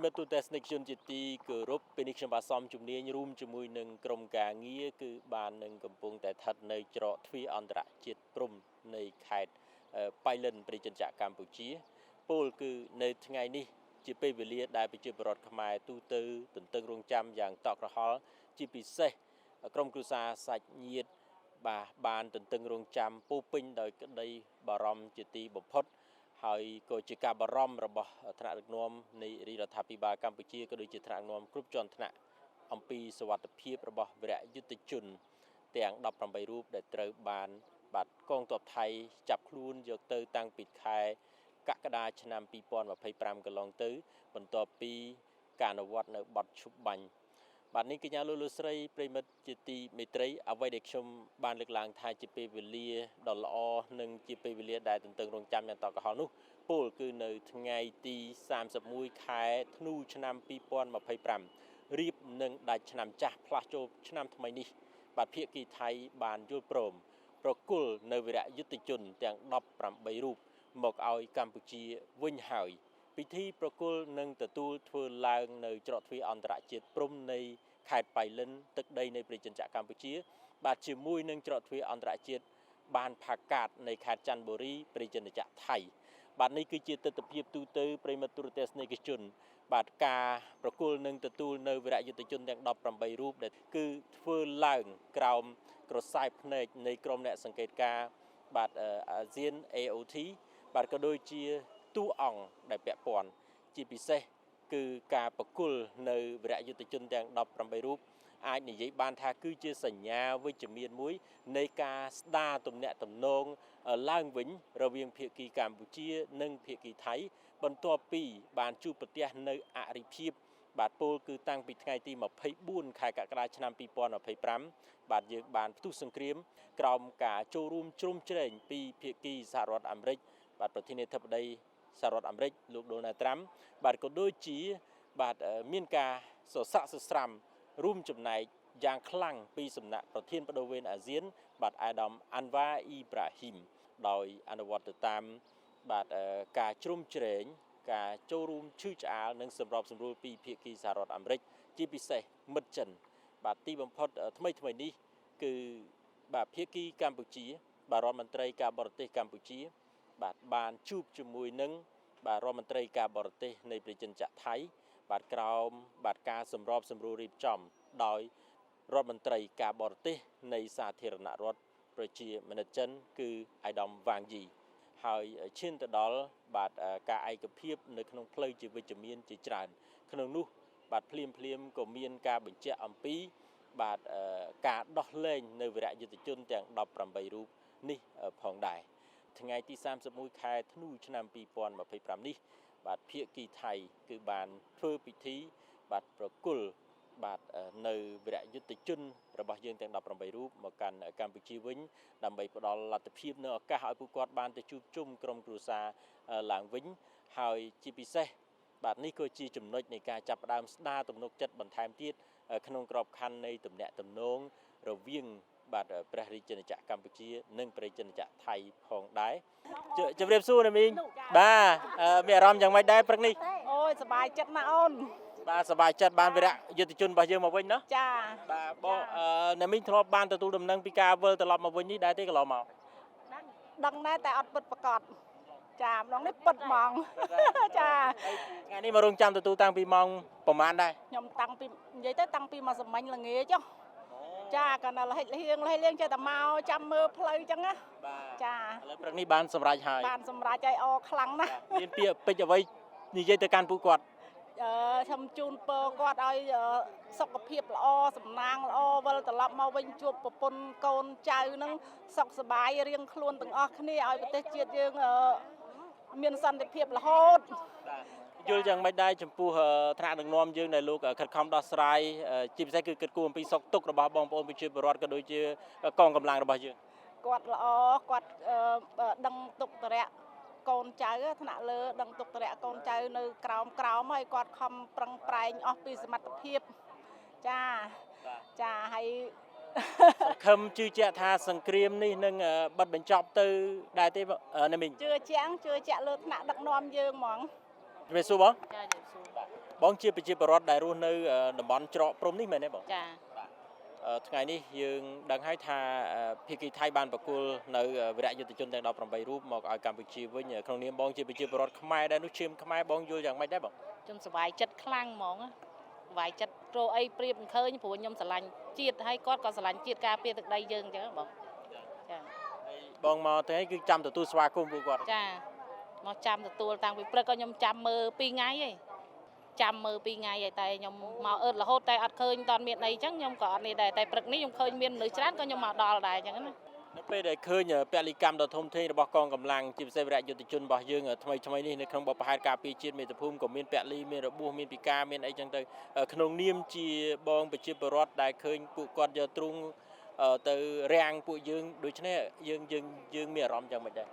មិត្តទូទស្សនិកជនជាទីគោរពពេលនេះខ្ញុំបាទសំជំនាញរួមជាមួយនឹងក្រុមការងារគឺបាននឹងកំពុងតែស្ថិតនៅច្រកទ្វារអន្តរជាតិព្រំនៃខេត្តបៃលិនប្រជាជនកម្ពុជាពលគឺនៅថ្ងៃនេះជាពេលវេលាដែលប្រជាពលរដ្ឋខ្មែរទូទៅទន្ទឹងរង់ចាំយ៉ាងតក់ក្រហល់ជាពិសេសក្រុមគ្រួសារសាច់ញាតិបានទន្ទឹងរង់ចាំពោពេញដោយក្តីបារម្ភជាទីបំផុតហើយក៏ជាការបារម្ភរបស់ថ្នាក់ដឹកនាំនៃរដ្ឋាភិបាលកម្ពុជាក៏ដូចជាថ្នាក់ដឹកនាំគ្រប់ជាន់ថ្នាក់អំពីសុវត្ថិភាពរបស់វីរយុទ្ធជនទាំង18រូបដែលត្រូវបានកងទ័ពថៃចាប់ខ្លួនយកទៅតាំងពីខែកក្កដាឆ្នាំ2025កន្លងទៅបន្ទាប់ពីការអនុវត្តនៅបទឈប់បាញ់បាទនេះកញ្ញាលោកស្រីប្រិមិត្តជាទីមេត្រីអ្វីដែលខ្ញុំបានលើកឡើងថាជាពេលវេលាដ៏ល្អនិងជាពេលវេលាដែលទន្ទឹងរង់ចាំយ៉ាងតក់ក្រហល់នោះពលគឺនៅថ្ងៃទី31ខែធ្នូឆ្នាំ2025រៀបនឹងដាច់ឆ្នាំចាស់ផ្លាស់ចូលឆ្នាំថ្មីនេះបាទភាគីថៃបានយល់ព្រមប្រគល់នៅវីរយុទ្ធជនទាំង18រូបមកឲ្យកម្ពុជាវិញហើយពិធីប្រគល់នឹងទទួលធ្វើឡើងនៅច្រកទ្វារអន្តរជាតិព្រំនៃខេត្តបៃលិនទឹកដីនៃប្រជាជនកម្ពុជាបាទជាមួយនឹងច្រកទ្វារអន្តរជាតិបានផាកាតនៃខេត្តច័ន្ទបុរីប្រជាជនថៃបាទនេះគឺជាទស្សនវិជ្ជាទូទៅប្រិមត្តទូរទស្សនិកជនបាទការប្រគល់នឹងទទួលនៅវីរយុទ្ធជនទាំង18រូបដែលគឺធ្វើឡើងក្រោមក្រសែភ្នែកនៃក្រុមអ្នកសង្កេតការណ៍បាទអាស៊ាន AOT បាទក៏ដូចជាតួអង្គដែលពាក់ព័ន្ធជាពិសេសគឺការប្រគល់នៅវីរយុទ្ធជនទាំង18រូបអាចនិយាយបានថាគឺជាសញ្ញាវិជ្ជមានមួយនៃការស្ដារទំនាក់ទំនងឡើងវិញរវាងភាគីកម្ពុជានិងភាគីថៃបន្ទាប់ពីបានជួបប្រទះនៅអរិភាពបាទពលគឺតាំងពីថ្ងៃទី24ខែកក្កដាឆ្នាំ2025បាទយើងបានផ្ទុះសង្គ្រាមក្រោមការចូលរួមជ្រោមជ្រែងពីភាគីសហរដ្ឋអាមេរិកបាទប្រធានាធិបតីសហរដ្ឋអាមេរិកលោក Donald Trump បាទក៏ដូចជាបាទមានការសរស័ក្តិសស្រាំរួមចំណែកយ៉ាងខ្លាំងពីសំណាក់ប្រធានបដូវវេនអាស៊ានបាទអាដាមអាន់វ៉ាអ៊ីប្រាហ៊ីមដោយអនុវត្តទៅតាមបាទការជ្រោមជ្រែងការចូលរួមឈឺឆ្អាលនិងសម្របសម្រួលពីភាគីសហរដ្ឋអាមេរិកជាពិសេសមិត្តចិនបាទទីបំផុតថ្មីនេះគឺបាទភាគីកម្ពុជាបាទរដ្ឋមន្ត្រីការបរទេសកម្ពុជាបាទបានជួបជាមួយនឹងបាទរដ្ឋមន្ត្រីការបរទេសនៃប្រជាជនថៃបាទក្រោមបាទការសម្របសម្រួលរៀបចំដោយរដ្ឋមន្ត្រីការបរទេសនៃសាធារណរដ្ឋប្រជាមានិតចិនគឺអាយដាមវ៉ាងយីហើយឈានទៅដល់បាទការឯកភាពនៅក្នុងផ្លូវជាវិជ្ជមានជាច្រើនក្នុងនោះបាទភ្លាមក៏មានការបញ្ជាក់អំពីបាទការដោះលែងនៅវីរយុទ្ធជនទាំង18រូបនេះផងដែរថ្ងៃទី31ខែធ្នូឆ្នាំ2025នេះបាទភាគីថៃគឺបានធ្វើពិធីបាទប្រគល់បាទនៅវីរយុទ្ធជនរបស់យើងទាំង18រូបមកកាន់កម្ពុជាវិញដើម្បីផ្ដល់លទ្ធភាពនៅឱកាសឲ្យពួកគាត់បានទៅជួបជុំក្រុមគ្រួសារឡើងវិញហើយជាពិសេសបាទនេះក៏ជាចំណុចនៃការចាប់ផ្ដើមស្ដារទំនុកចិត្តបន្ថែមទៀតក្នុងក្របខ័ណ្ឌនៃទំនាក់ទំនងរវាងបាទព្រះរាជាណាចក្រកម្ពុជានិងព្រះរាជាណាចក្រថៃផងដែរជម្រាបសួរណាមីងបាទមានអារម្មណ៍យ៉ាងម៉េចដែរព្រឹកនេះអូយសប្បាយចិត្តណាស់អូនបាទសប្បាយចិត្តបានវីរយុទ្ធជនរបស់យើងមកវិញណាចាបាទបងណាមីងធ្លាប់បានទទួលដំណឹងពីការវិលត្រឡប់មកវិញនេះដែរទេកន្លងមកដឹងដែរតែអត់ពិតប្រកបចាម្ដងនេះពិតហ្មងចាថ្ងៃនេះមករងចាំទទួលតាំងពីម៉ោងប្រហែលដែរខ្ញុំតាំងពីនិយាយទៅតាំងពីមកសម្ាញ់ល្ងាចចាកាលណាលះលៀងចេះតែមកចាំមើលផ្លូវអញ្ចឹងណាចាឥឡូវព្រឹកនេះបានសម្រេចហើយបានសម្រេចហើយអរខ្លាំងណាស់មានពាក្យពេចន៍អ្វីនិយាយទៅកាន់ពួកគាត់ខ្ញុំជូនពរគាត់ឲ្យសុខភាពល្អសំណាងល្អវិលត្រឡប់មកវិញជួបប្រពន្ធកូនចៅនឹងសុខសប្បាយរៀងខ្លួនទាំងអស់គ្នាឲ្យប្រទេសជាតិយើងមានសន្តិភាពរហូតយល់យ៉ាងម៉េចដែរចំពោះថ្នាក់ដឹកនាំយើងដែលលោកខិតខំដោះស្រាយជាពិសេសគឺគិតគូរអំពីសុខទុក្ខរបស់បងប្អូនប្រជាពលរដ្ឋក៏ដូចជាកងកម្លាំងរបស់យើងគាត់ល្អគាត់ដឹងទុក្ខតរៈកូនចៅថ្នាក់លើដឹងទុក្ខតរៈកូនចៅនៅក្រោមហើយគាត់ខំប្រឹងប្រែងអស់ពីសមត្ថភាពចាហើយសង្ឃឹមជឿជាក់ថាសង្គ្រាមនេះនឹងបិទបញ្ចប់ទៅដែរទេណាមីងជឿជាក់លើថ្នាក់ដឹកនាំយើងហ្មង ជំរាបសួរបង ចាជំរាបសួរ បងជាប្រជាពលរដ្ឋដែលរស់នៅតំបន់ច្រកព្រំនេះមែនទេបង ចា ថ្ងៃនេះយើងដឹងហើយថាភាគីថៃបានប្រគល់នៅវីរៈយុទ្ធជនទាំង18រូបមកឲ្យកម្ពុជាវិញក្នុងនាមបងជាប្រជាពលរដ្ឋខ្មែរដែលនោះឈាមខ្មែរបងយល់យ៉ាងម៉េចដែរបង ខ្ញុំសប្បាយចិត្តខ្លាំងហ្មងសប្បាយចិត្តរកអីប្រៀបមិនឃើញព្រោះខ្ញុំស្រឡាញ់ជាតិហើយគាត់ក៏ស្រឡាញ់ជាតិការពារទឹកដីយើងអញ្ចឹងបងចា ហើយបងមកទៅគឺចាំទទួលស្វាគមន៍ពួកគាត់ ចាមកចាំទទួលតាំងពីព្រឹកក៏ខ្ញុំចាំមើល2ថ្ងៃឯងចាំមើល2ថ្ងៃឯងតែខ្ញុំមកអឺតរហូតតែអត់ឃើញតមានអីអញ្ចឹងខ្ញុំក៏អត់នេះដែរតែព្រឹកនេះខ្ញុំឃើញមានមនុស្សច្រើនក៏ខ្ញុំមកដល់ដែរអញ្ចឹងណា នៅពេលដែលឃើញពលិកម្មដ៏ធំធេងរបស់កងកម្លាំងជាពិសេសវីរៈយុទ្ធជនរបស់យើងថ្មីនេះនៅក្នុងបបផែនការពារជាតិមាតុភូមិក៏មានពលិមានរបួសមានពិការមានអីចឹងទៅក្នុងនាមជាបងប្រជាពលរដ្ឋដែលឃើញពួកគាត់យកទ្រូងទៅរាំងពួកយើងដូច្នេះយើងមានអារម្មណ៍យ៉ាងម៉េចដែរ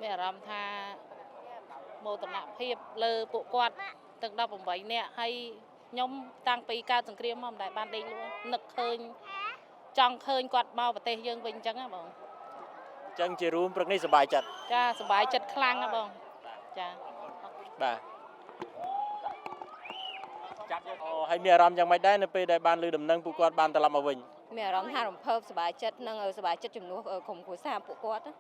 មានអារម្មណ៍ថាមោទនភាពលើពួកគាត់ទាំង18នាក់ហើយខ្ញុំតាំងពីកើតសង្គ្រាមមកមិនដែលបានដេកលក់នឹកឃើញចង់ឃើញគាត់មកប្រទេសយើងវិញអញ្ចឹងណាបង អញ្ចឹងជារួមព្រឹកនេះសប្បាយចិត្ត ចាសប្បាយចិត្តខ្លាំងណាបងចា បាទចាប់យកហើយមានអារម្មណ៍យ៉ាងម៉េចដែរនៅពេលដែលបានលើដំណឹងពួកគាត់បានត្រឡប់មកវិញ មានអារម្មណ៍ថារំភើបសប្បាយចិត្តនិងសប្បាយចិត្តជំនួសក្រុមគ្រួសារពួកគាត់ណា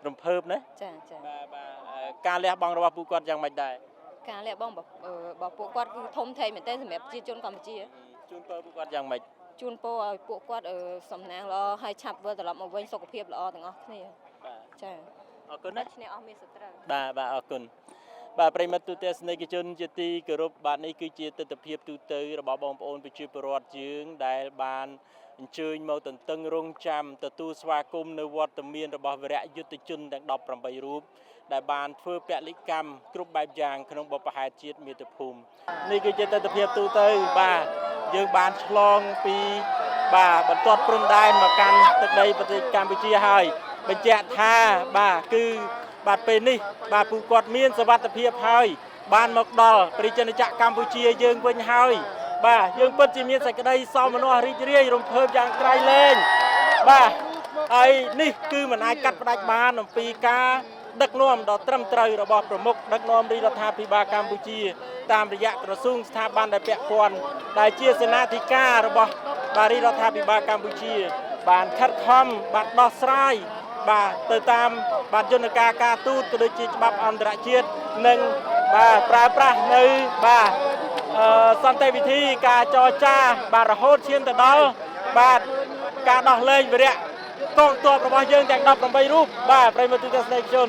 រំភើបណា ចាចា បាទការលះបង់របស់ពួកគាត់យ៉ាងម៉េចដែរ ការលះបង់របស់ពួកគាត់គឺធំធេងមែនទែនសម្រាប់ប្រជាជនកម្ពុជា ជូនពរពួកគាត់យ៉ាងម៉េច ជូនពរឲ្យពួកគាត់សំណាងល្អហើយឆាប់វិលត្រឡប់មកវិញសុខភាពល្អទាំងអស់គ្នា បាទ ចា អរគុណណា ឈ្នះអស់មានសត្រូវ បាទអរគុណបាទប្រិមត្តទូទស្សនិកជនជាទីគោរពបាទនេះគឺជាទស្សនវិជ្ជាទូទៅរបស់បងប្អូនប្រជាពលរដ្ឋយើងដែលបានអញ្ជើញមកទន្ទឹងរង់ចាំទទួលស្វាគមន៍នៅវត្តមានរបស់វីរៈយុទ្ធជនទាំង18រូបដែលបានធ្វើពលិកម្មគ្រប់បែបយ៉ាងក្នុងបបផែនជាតិមាតុភូមិនេះគឺជាទស្សនវិជ្ជាទូទៅបាទយើងបានឆ្លងពីបាទបន្ទាត់ព្រំដែនមកកាន់ទឹកដីប្រទេសកម្ពុជាហើយបញ្ជាក់ថាបាទគឺបាទពេលនេះបាទពួកគាត់មានសវត្ថិភាពហើយបានមកដល់ប្រជាជនចក្រកម្ពុជាយើងវិញហើយបាទយើងពិតជាមានសេចក្តីសោមនស្សរីករាយរំភើបយ៉ាងក្រៃលែងបាទហើយនេះគឺមិនអាចកាត់ផ្ដាច់បានអំពីការដឹកនាំដ៏ត្រឹមត្រូវរបស់ប្រមុខដឹកនាំរដ្ឋាភិបាលកម្ពុជាតាមរយៈក្រសួងស្ថាប័នដែលពាក់ព័ន្ធដែលជាសេនាធិការរបស់បាទរដ្ឋាភិបាលកម្ពុជាបានខិតខំបាទដោះស្រាយបាទទៅតាមបាទយន្តការការទូតក៏ដូចជាច្បាប់អន្តរជាតិនិងបាទប្រើប្រាស់នៅបាទសន្តិវិធីការចរចាបាទរហូតឈានទៅដល់បាទការដោះលែងវីរៈកងទ័ពរបស់យើងទាំង18រូបបាទប្រិយមិត្តទស្សនិកជន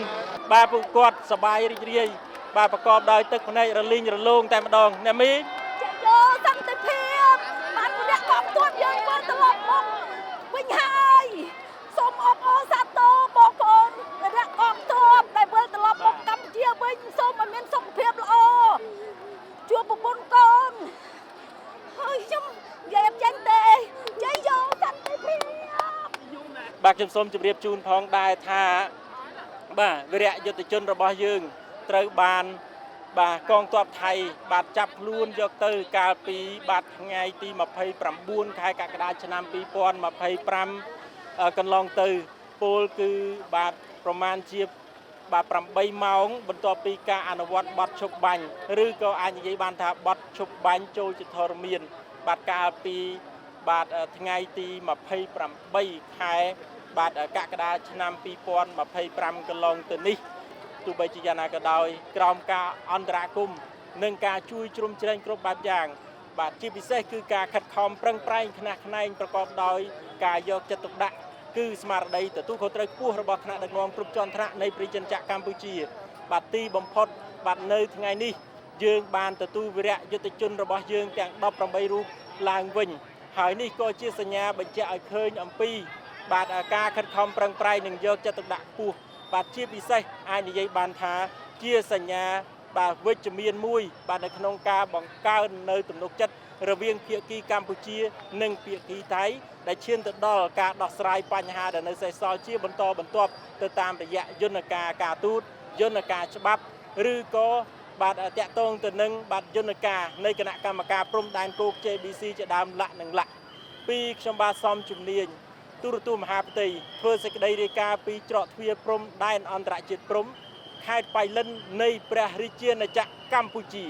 បាទពួកគាត់សប្បាយរីករាយបាទប្រកបដោយទឹកភ្នែករលីងរលោងតែម្ដងអ្នកមី យោសន្តិភាពបានអ្នកកងទ័ពយើងវិលត្រឡប់មកវិញហើយសូមអបអរសាទរបងប្អូនអ្នកកងទ័ពដែលវិលត្រឡប់មកកម្ពុជាវិញសូមឲ្យមានសុខភាពល្អជួបប្រពន្ធកូនហើយខ្ញុំនិយាយអត់ចាញ់ទេយាយយោសន្តិភាព បាទខ្ញុំសូមជម្រាបជូនផងដែរថាបាទវីរៈយុទ្ធជនរបស់យើងត្រូវបានបាទកងទ័ពថៃបាទចាប់ខ្លួនយកទៅកាលពីបាទថ្ងៃទី29ខែកក្កដាឆ្នាំ2025កន្លងទៅពលគឺបាទប្រមាណជាបាទ8ម៉ោងបន្ទាប់ពីការអនុវត្តបទឈប់បាញ់ឬក៏អាចនិយាយបានថាបទឈប់បាញ់ចូលជាធរមានបាទកាលពីបាទថ្ងៃទី28ខែបាទកក្កដាឆ្នាំ2025កន្លងទៅនេះទោះបីជាយ៉ាងណាក៏ដោយក្រោមការអន្តរាគមន៍និងការជួយជ្រោមជ្រែងគ្រប់បែបយ៉ាងបាទជាពិសេសគឺការខិតខំប្រឹងប្រែងខ្នះខ្នែងប្រកបដោយការយកចិត្តទុកដាក់គឺស្មារតីទទួលខុសត្រូវខ្ពស់របស់ថ្នាក់ដឹកនាំគ្រប់ជាន់ថ្នាក់នៃប្រជាជនចក្រកម្ពុជាបាទទីបំផុតបាទនៅថ្ងៃនេះយើងបានទទួលវីរៈយុទ្ធជនរបស់យើងទាំង18រូបឡើងវិញហើយនេះក៏ជាសញ្ញាបញ្ជាក់ឲ្យឃើញអំពីបាទការខិតខំប្រឹងប្រែងនិងយកចិត្តទុកដាក់ខ្ពស់បាទជាពិសេសអាចនិយាយបានថាជាសញ្ញាបាទវិជ្ជមានមួយបាទនៅក្នុងការបង្កើននៅទំនុកចិត្តរវាងភាគីកម្ពុជានិងភាគីថៃដែលឈានទៅដល់ការដោះស្រាយបញ្ហាដែលនៅសេសសល់ជាបន្តបន្ទាប់ទៅតាមរយៈយន្តការការទូតយន្តការច្បាប់ឬក៏បាទតាក់ទងទៅនឹងបាទយន្តការនៃគណៈកម្មការព្រំដែនគោក JBC ជាដើមលក្ខនឹងលក្ខពីខ្ញុំបាទសំជំនាញទូរទស្សន៍មហាផ្ទៃធ្វើសេចក្តីរាយការណ៍ពីច្រកទ្វារព្រំដែនអន្តរជាតិព្រំ ខេត្តបៃលិននៃព្រះរាជាណាចក្រកម្ពុជា